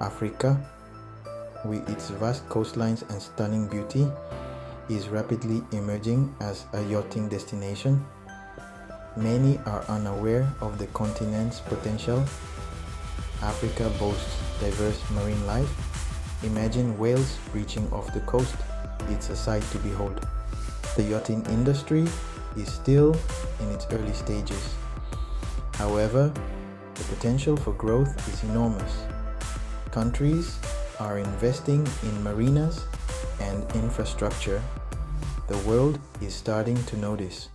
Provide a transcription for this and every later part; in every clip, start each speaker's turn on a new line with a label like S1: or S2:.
S1: Africa, with its vast coastlines and stunning beauty, is rapidly emerging as a yachting destination. Many are unaware of the continent's potential. Africa boasts diverse marine life. Imagine whales reaching off the coast. It's a sight to behold. The yachting industry is still in its early stages. However, the potential for growth is enormous. Countries are investing in marinas and infrastructure. The world is starting to notice.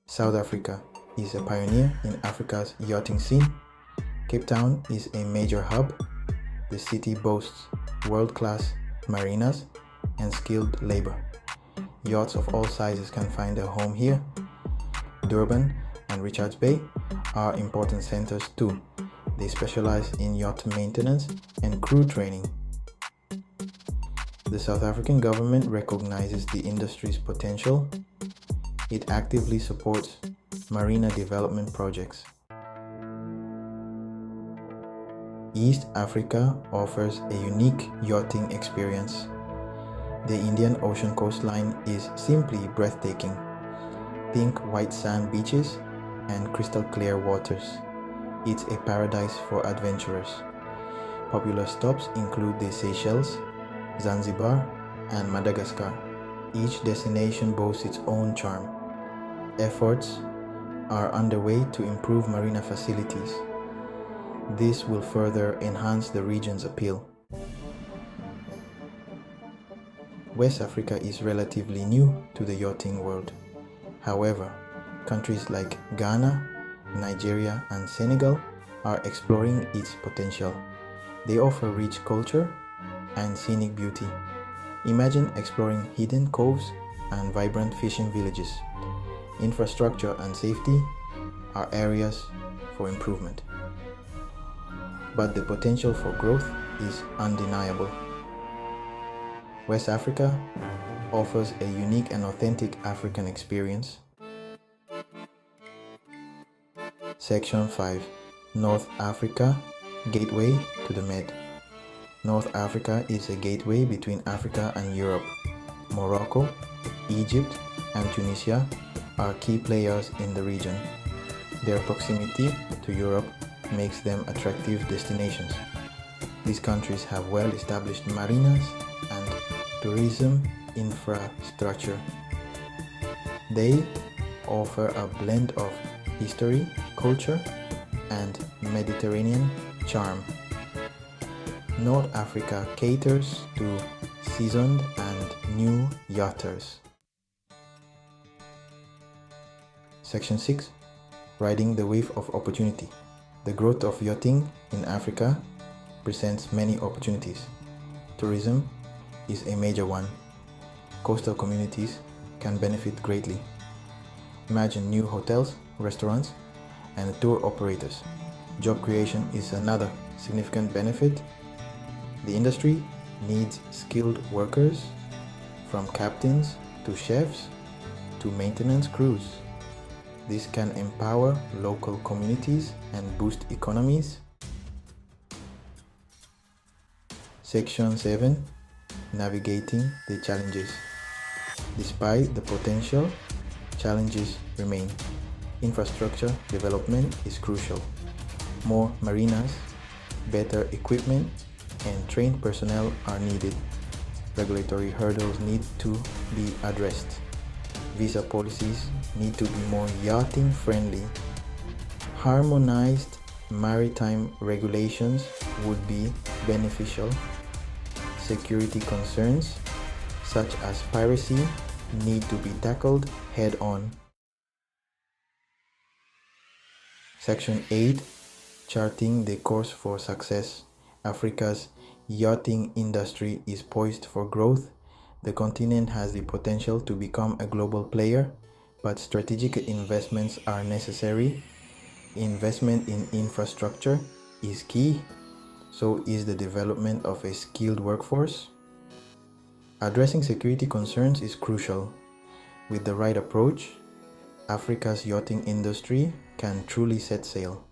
S1: South Africa is a pioneer in Africa's yachting scene. Cape Town is a major hub. The city boasts world-class marinas and skilled labor. Yachts of all sizes can find a home here. Durban and Richards Bay are important centers too. They specialize in yacht maintenance and crew training. The South African government recognizes the industry's potential. It actively supports marina development projects. East Africa offers a unique yachting experience. The Indian Ocean coastline is simply breathtaking. Pink white sand beaches and crystal clear waters. It's a paradise for adventurers. Popular stops include the Seychelles, Zanzibar, and Madagascar. Each destination boasts its own charm. Efforts are underway to improve marina facilities. This will further enhance the region's appeal. West Africa is relatively new to the yachting world. However, countries like Ghana, Nigeria, and Senegal are exploring its potential. They offer rich culture and scenic beauty. Imagine exploring hidden coves and vibrant fishing villages. Infrastructure and safety are areas for improvement. But the potential for growth is undeniable. West Africa offers a unique and authentic African experience. Section 5. North Africa, Gateway to the Med. North Africa is a gateway between Africa and Europe. Morocco, Egypt, and Tunisia are key players in the region. Their proximity to Europe makes them attractive destinations. These countries have well-established marinas and tourism infrastructure. They offer a blend of history, culture, and Mediterranean charm. North Africa caters to seasoned and new yachters. Section 6. Riding the wave of opportunity. The growth of yachting in Africa presents many opportunities. Tourism is a major one. Coastal communities can benefit greatly. Imagine new hotels, restaurants, and tour operators. Job creation is another significant benefit. The industry needs skilled workers, from captains to chefs to maintenance crews. This can empower local communities and boost economies. Section 7. Navigating the challenges. Despite the potential, challenges remain. Infrastructure development is crucial. More marinas, better equipment, and trained personnel are needed. Regulatory hurdles need to be addressed. Visa policies need to be more yachting friendly. Harmonized maritime regulations would be beneficial. Security concerns such as piracy need to be tackled head on. Section 8. Charting the course for success. Africa's yachting industry is poised for growth. The continent has the potential to become a global player, but strategic investments are necessary. Investment in infrastructure is key. So is the development of a skilled workforce. Addressing security concerns is crucial. With the right approach, Africa's yachting industry can truly set sail.